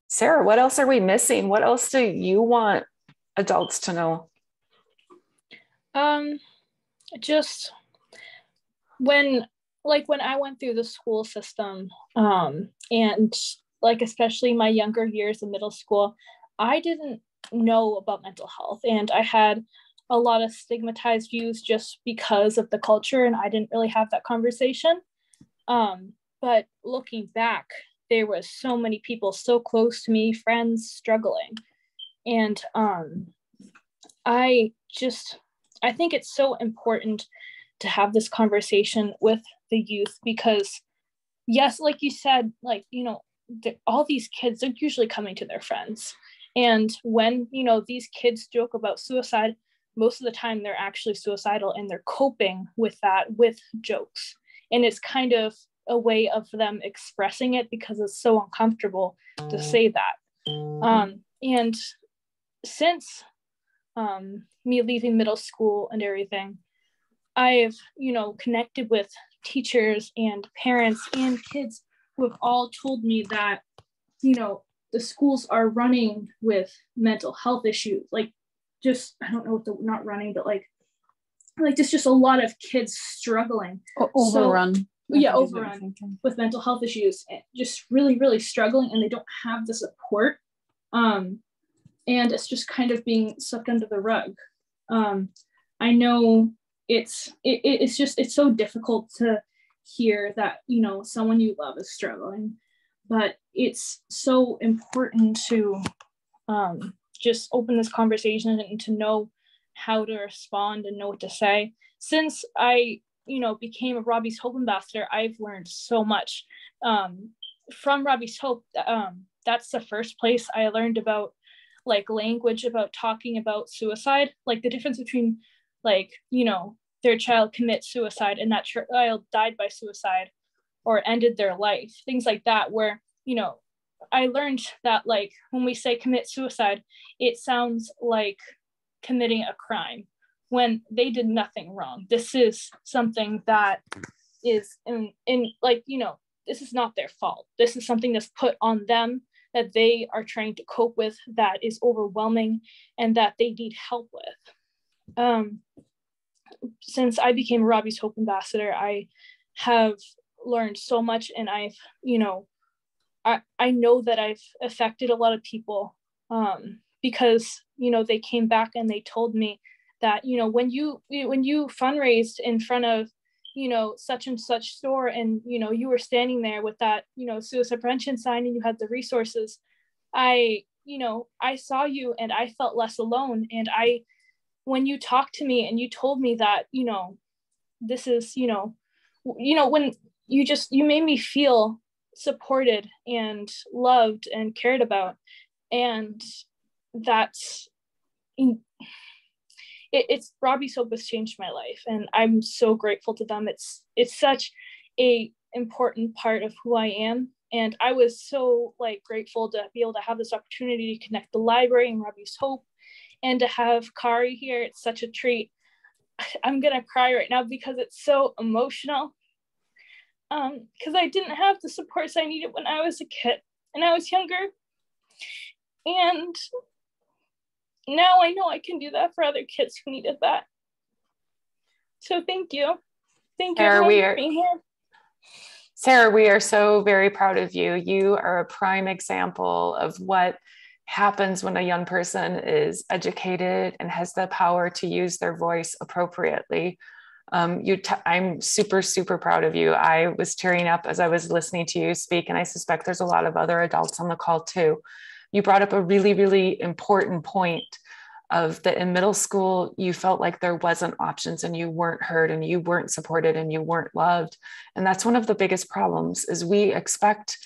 S2: Sarah, what else are we missing? What else do you want adults to know?
S3: Just when I went through the school system, and especially my younger years in middle school, I didn't know about mental health, and I had a lot of stigmatized views just because of the culture, and I didn't really have that conversation. But looking back, there was so many people so close to me, friends struggling. And I think it's so important to have this conversation with the youth because, yes, like you said, all these kids are usually coming to their friends. And when, these kids joke about suicide, most of the time they're actually suicidal and they're coping with that with jokes. And it's kind of a way of them expressing it because it's so uncomfortable to say that. And since me leaving middle school and everything, I've, connected with teachers and parents and kids who have all told me that, the schools are running with mental health issues. I don't know what not running, but just a lot of kids struggling.
S5: Overrun.
S3: Overrun with mental health issues and just really, really struggling, and they don't have the support. And it's just kind of being swept under the rug. I know it's so difficult to hear that, someone you love is struggling, but it's so important to just open this conversation and to know how to respond and know what to say. Since I became a Robbie's Hope ambassador, I've learned so much from Robbie's Hope. That's the first place I learned about language, about talking about suicide, the difference between their child commit suicide and that child died by suicide or ended their life, things like that, where, you know, I learned that like when we say commit suicide, it sounds like committing a crime when they did nothing wrong. This is something that is in like, you know, this is not their fault. This is something that's put on them that they are trying to cope with, that is overwhelming and that they need help with. Since I became Robbie's Hope Ambassador, I have learned so much, and I've, you know, I know that I've affected a lot of people because, you know, they came back and they told me that, you know, when you fundraised in front of, you know, such and such store, and, you know, you were standing there with that, you know, suicide prevention sign, and you had the resources, I saw you and I felt less alone. And when you talked to me and you told me that, you know, this is, you know, when you made me feel supported and loved and cared about. And that's, it's Robbie's Hope has changed my life, and I'm so grateful to them. It's such a important part of who I am. And I was so like grateful to be able to have this opportunity to connect the library and Robbie's Hope, and to have Kari here. It's such a treat. I'm gonna cry right now because it's so emotional. Because I didn't have the supports I needed when I was a kid and I was younger. And now I know I can do that for other kids who needed that. So thank you. Thank you for being here.
S2: Sarah, we are so very proud of you. You are a prime example of what happens when a young person is educated and has the power to use their voice appropriately. I'm super, super proud of you. I was tearing up as I was listening to you speak, and I suspect there's a lot of other adults on the call too. You brought up a really, really important point of that in middle school, you felt like there wasn't options and you weren't heard and you weren't supported and you weren't loved. And that's one of the biggest problems is we expect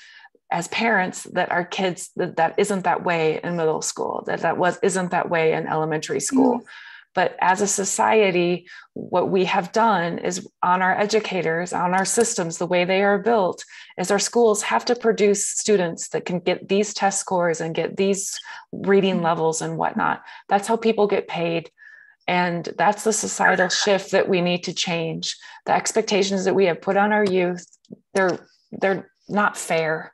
S2: as parents that our kids, that isn't that way in middle school, isn't that way in elementary school. Mm-hmm. But as a society, what we have done is on our educators, on our systems, the way they are built, is our schools have to produce students that can get these test scores and get these reading levels and whatnot. That's how people get paid. And that's the societal shift that we need to change. The expectations that we have put on our youth, they're not fair.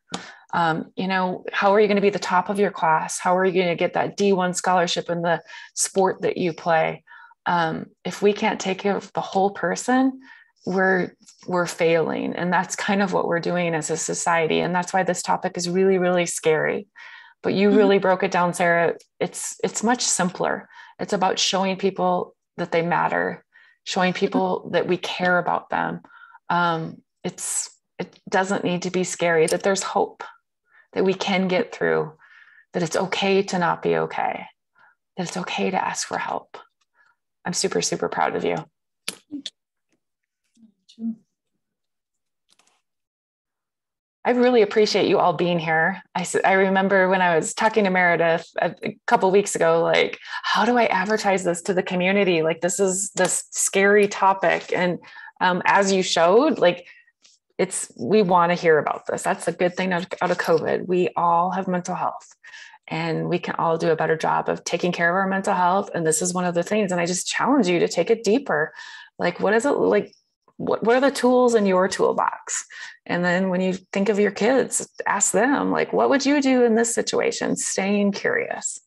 S2: You know, how are you going to be the top of your class? How are you going to get that D1 scholarship in the sport that you play? If we can't take care of the whole person, we're failing. And that's kind of what we're doing as a society. And that's why this topic is really, really scary. But you really broke it down, Sarah. It's much simpler. It's about showing people that they matter, showing people that we care about them. It doesn't need to be scary, that there's hope, that we can get through, that it's okay to not be okay, that it's okay to ask for help. I'm super, super proud of you. I really appreciate you all being here. I remember when I was talking to Meredith a couple of weeks ago, like, how do I advertise this to the community? Like, this is this scary topic. And as you showed, like, we want to hear about this. That's a good thing out of COVID. We all have mental health and we can all do a better job of taking care of our mental health. And this is one of the things. And I just challenge you to take it deeper. Like, what is it like? What are the tools in your toolbox? And then when you think of your kids, ask them, like, what would you do in this situation? Staying curious.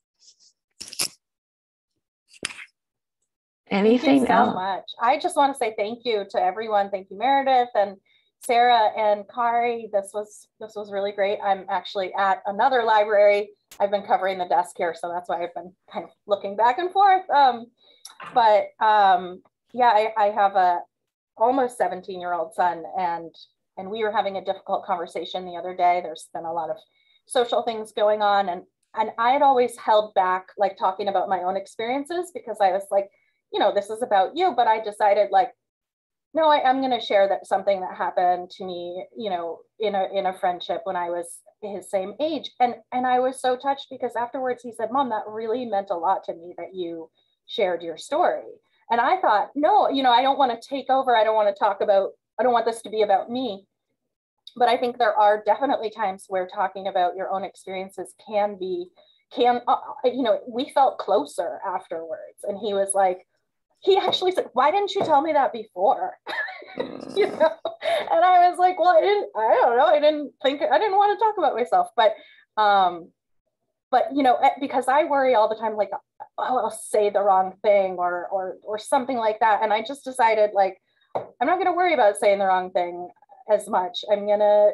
S2: Anything
S6: else? Thank you so much. I just want to say thank you to everyone. Thank you, Meredith and Sarah and Kari. This was really great. I'm actually at another library. I've been covering the desk here, so that's why I've been kind of looking back and forth. Yeah, I have a almost 17-year-old son, and we were having a difficult conversation the other day. There's been a lot of social things going on, and I had always held back, like, talking about my own experiences, because I was like, you know, this is about you. But I decided, like, no, I'm going to share that something that happened to me, you know, in a friendship when I was his same age. And I was so touched, because afterwards he said, Mom, that really meant a lot to me that you shared your story. And I thought, no, I don't want to take over. I don't want this to be about me. But I think there are definitely times where talking about your own experiences we felt closer afterwards. And he actually said, why didn't you tell me that before? And I was like, well, I don't know. I didn't want to talk about myself, but because I worry all the time, like, oh, I'll say the wrong thing or something like that. And I just decided, like, I'm not going to worry about saying the wrong thing as much. I'm going to,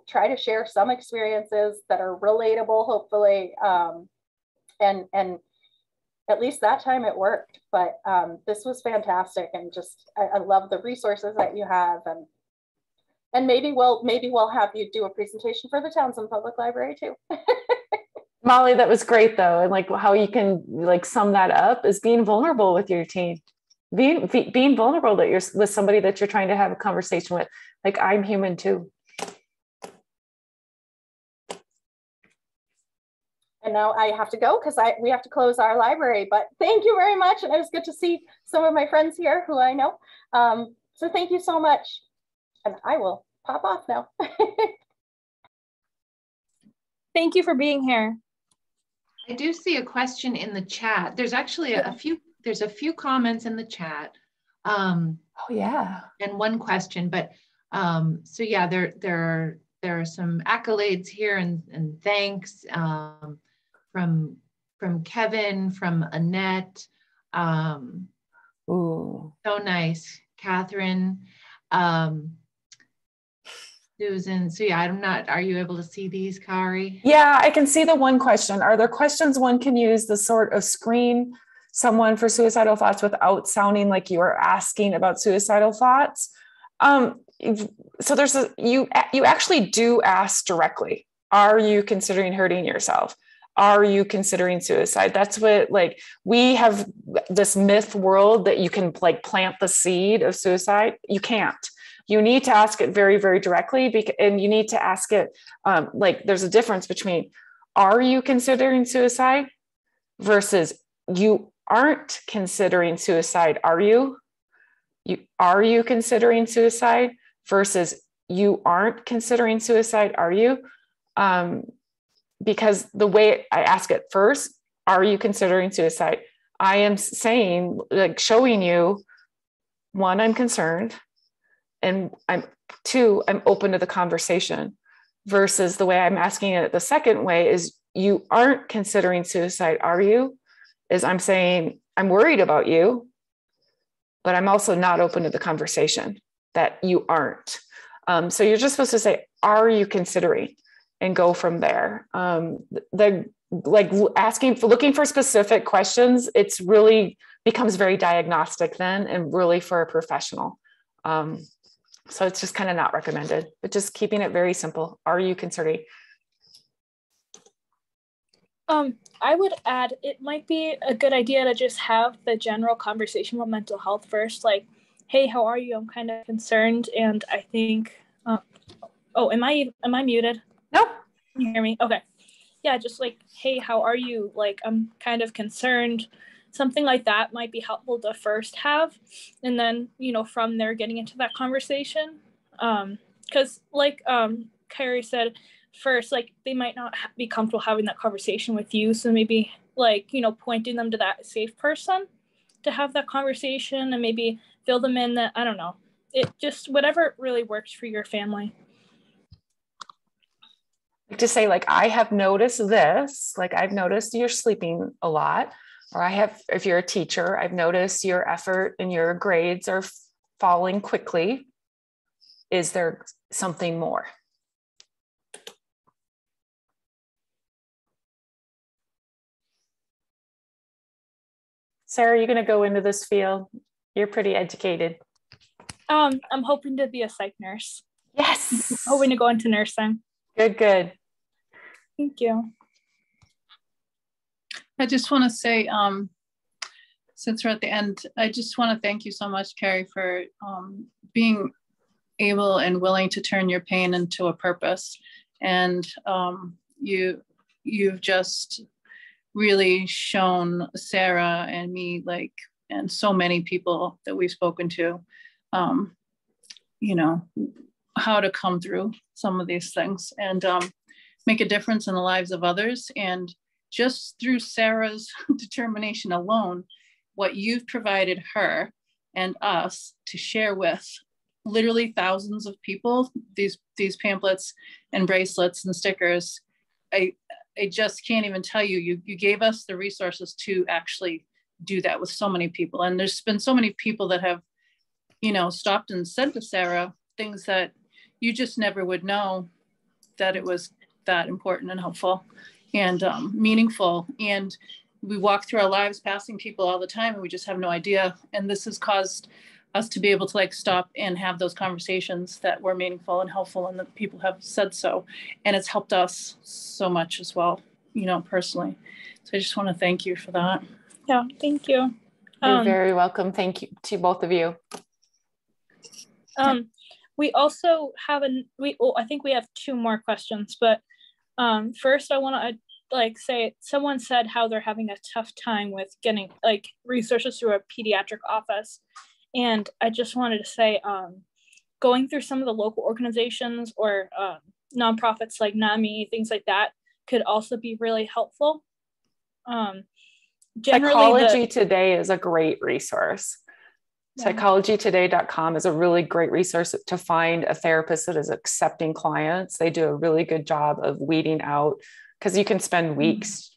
S6: try to share some experiences that are relatable, hopefully. And at least that time it worked, but this was fantastic. And just, I love the resources that you have. And maybe we'll have you do a presentation for the Townsend Public Library too.
S2: Molly, that was great though. And like how you can like sum that up is being vulnerable with your team, being vulnerable that you're with somebody that you're trying to have a conversation with. Like, I'm human too.
S6: And now I have to go because we have to close our library, but thank you very much. And it was good to see some of my friends here who I know. So thank you so much. And I will pop off now.
S3: Thank you for being here.
S1: I do see a question in the chat. There's actually there's a few comments in the chat.
S2: Oh yeah.
S1: And one question, but so yeah, there are some accolades here and thanks from Kevin, from Annette.
S2: Ooh.
S1: So nice, Catherine, Susan. So yeah, are you able to see these, Kari?
S2: Yeah, I can see the one question. Are there questions one can use to sort of screen someone for suicidal thoughts without sounding like you are asking about suicidal thoughts? So there's you actually do ask directly, are you considering hurting yourself? Are you considering suicide? That's what, like, we have this myth world that you can like plant the seed of suicide. You can't. You need to ask it very, very directly, and you need to ask it like, there's a difference between, are you considering suicide versus you aren't considering suicide. Are you considering suicide versus you aren't considering suicide. Are you? Because the way I ask it first, are you considering suicide? I am saying, like, showing you, one, I'm concerned, and I'm open to the conversation, versus the way I'm asking it the second way is, you aren't considering suicide, are you? Is I'm saying, I'm worried about you, but I'm also not open to the conversation that you aren't. So you're just supposed to say, are you considering? And go from there. Looking for specific questions, it's really becomes very diagnostic then, and really for a professional. So it's just kind of not recommended, but just keeping it very simple. Are you considering?
S3: I would add, it might be a good idea to just have the general conversation about mental health first. Like, hey, how are you? I'm kind of concerned. And I think, am I muted?
S2: Nope.
S3: Can you hear me? Okay. Yeah, just like, hey, how are you? Like, I'm kind of concerned. Something like that might be helpful to first have. And then, from there, getting into that conversation. Because like Kari said, first, like, they might not be comfortable having that conversation with you. So maybe like, pointing them to that safe person to have that conversation, and maybe fill them in that, I don't know, it just, whatever really works for your family.
S2: To say, like, I have noticed this, like, I've noticed you're sleeping a lot, or if you're a teacher, I've noticed your effort and your grades are falling quickly. Is there something more? Sarah, you're going to go into this field. You're pretty educated.
S3: I'm hoping to be a psych nurse.
S2: Yes.
S3: I'm hoping to go into nursing.
S2: Good.
S3: Thank you.
S5: I just want to say, since we're at the end, I just want to thank you so much, Kari, for being able and willing to turn your pain into a purpose. And you've just really shown Sarah and me, like, so many people that we've spoken to, you know, how to come through some of these things and make a difference in the lives of others. And just through Sarah's determination alone, what you've provided her and us to share with literally thousands of people, these pamphlets and bracelets and stickers, I just can't even tell you, you gave us the resources to actually do that with so many people. And there's been so many people that have, you know, stopped and said to Sarah things that you just never would know that it was that important and helpful and meaningful. And we walk through our lives passing people all the time and we just have no idea. And this has caused us to be able to like stop and have those conversations that were meaningful and helpful, and that people have said so. And it's helped us so much as well, you know, personally. So I just want to thank you for that.
S3: Yeah, thank you.
S2: You're very welcome. Thank you to both of you.
S3: We also have I think we have 2 more questions, but first I want to like say, someone said how they're having a tough time with getting like resources through a pediatric office. And I just wanted to say, going through some of the local organizations or nonprofits like NAMI, things like that, could also be really helpful.
S2: Psychology Today is a great resource.
S3: Yeah.
S2: Psychologytoday.com is a really great resource to find a therapist that is accepting clients. They do a really good job of weeding out, because you can spend weeks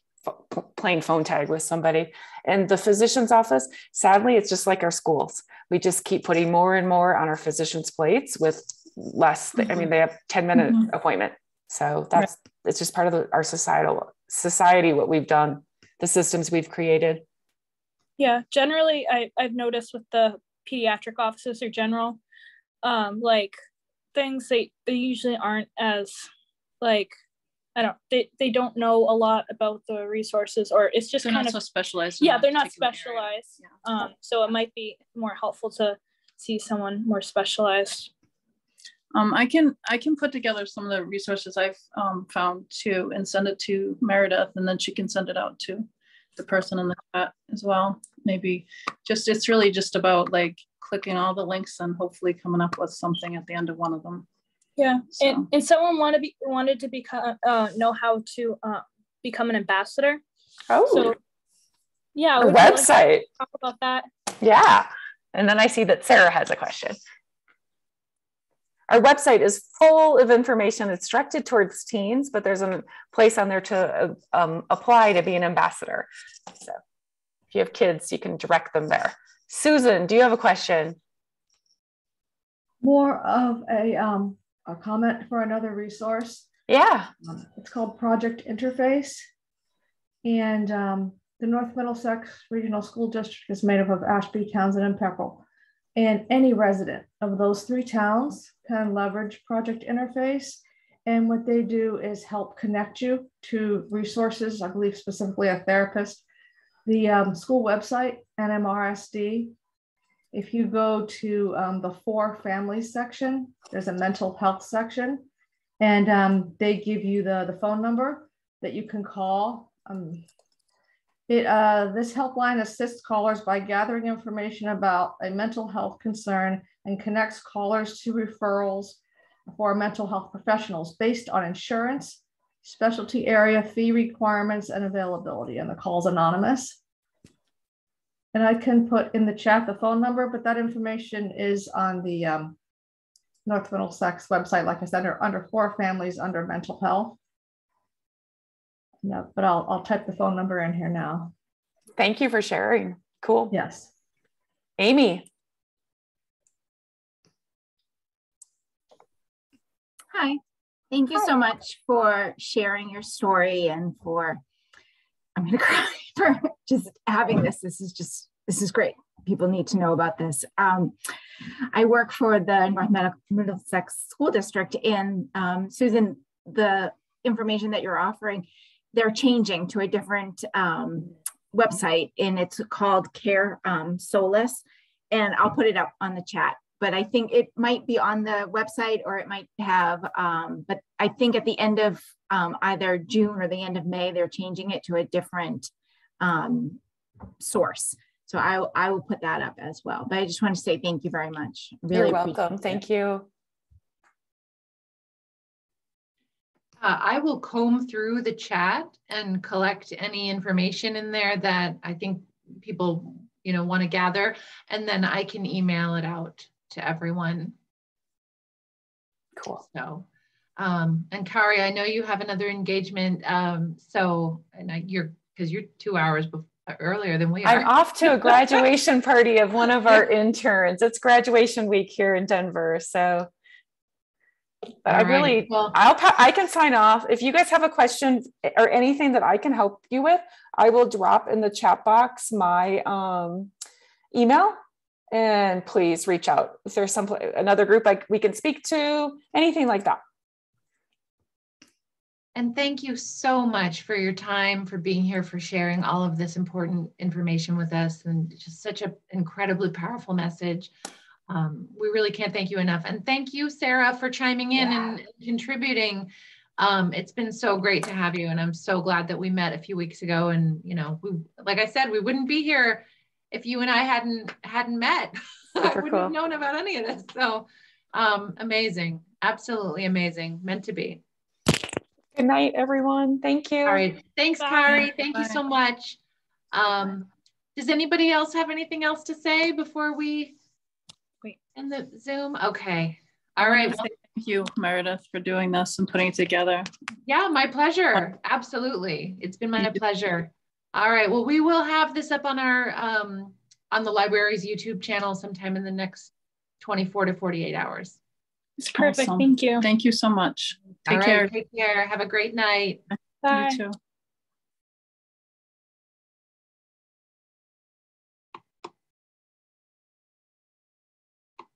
S2: playing phone tag with somebody. And the physician's office, sadly, it's just like our schools. We just keep putting more and more on our physicians' plates with less. I mean, they have 10-minute appointment. So that's, it's just part of our society, what we've done, the systems we've created.
S3: Yeah, generally, I've noticed with the pediatric offices or general, like things, they usually aren't as like, they don't know a lot about the resources, or it's just kind of
S5: so specialized.
S3: Yeah, they're not specialized. Yeah. So it might be more helpful to see someone more specialized.
S5: I can put together some of the resources I've found too and send it to Meredith, and then she can send it out to the person in the chat as well. Maybe just, it's really just about like clicking all the links and hopefully coming up with something at the end of one of them.
S3: Yeah, so. And someone wanted to become know how to become an ambassador.
S2: Oh,
S3: so yeah,
S2: a website.
S3: Like talk about that.
S2: Yeah, and then I see that Sarah has a question. Our website is full of information. It's directed towards teens, but there's a place on there to apply to be an ambassador. So if you have kids, you can direct them there. Susan, do you have a question?
S7: More of a comment for another resource.
S2: Yeah.
S7: It's called Project Interface. And the North Middlesex Regional School District is made up of Ashby, Townsend, and Pepperell. And any resident of those 3 towns can leverage Project Interface. And what they do is help connect you to resources, I believe specifically a therapist. The school website, NMRSD, if you go to the For Families section, there's a mental health section, and they give you the phone number that you can call. This helpline assists callers by gathering information about a mental health concern and connects callers to referrals for mental health professionals based on insurance, specialty area, fee requirements, and availability. And the call's anonymous. And I can put in the chat the phone number, but that information is on the North Middlesex website, like I said, under For Families, under mental health. No, but I'll type the phone number in here now.
S2: Thank you for sharing. Cool.
S7: Yes.
S2: Amy.
S8: Hi. Thank you so much for sharing your story and for, I'm going to cry for just having this. This is great. People need to know about this. I work for the North Middlesex School District, and Susan, the information that you're offering, they're changing to a different website, and it's called Care Solace, and I'll put it up on the chat. But I think it might be on the website, or it might have, but I think at the end of either June or the end of May, they're changing it to a different source. So I will put that up as well. But I just want to say thank you very much. Really
S2: You're welcome. Thank you.
S1: I will comb through the chat and collect any information in there that I think people, want to gather, and then I can email it out to everyone.
S2: Cool.
S1: So, and Kari, I know you have another engagement. Because you're 2 hours earlier than we are.
S2: I'm off to a graduation party of one of our interns. It's graduation week here in Denver. So I can sign off. If you guys have a question or anything that I can help you with, I will drop in the chat box my email, and please reach out if there's another group we can speak to, anything like that.
S1: And thank you so much for your time, for being here, for sharing all of this important information with us, and just such an incredibly powerful message. We really can't thank you enough. And thank you, Sarah, for chiming in and contributing. It's been so great to have you. And I'm so glad that we met a few weeks ago. And, like I said, we wouldn't be here if you and I hadn't met. I wouldn't have known about any of this. So amazing. Absolutely amazing. Meant to be.
S2: Good night, everyone. Thank you.
S1: All right. Thanks, Kari. Thank you so much. Does anybody else have anything else to say before we end the Zoom? Okay. All right. Well,
S5: thank you, Meredith, for doing this and putting it together.
S1: Yeah, my pleasure. Absolutely. It's been my pleasure. All right. Well, we will have this up on our on the library's YouTube channel sometime in the next 24 to 48 hours.
S3: It's perfect.
S5: Awesome.
S3: Thank you.
S5: Thank you so much.
S1: Take care. Take care. Have a great night.
S3: Bye.
S5: You too.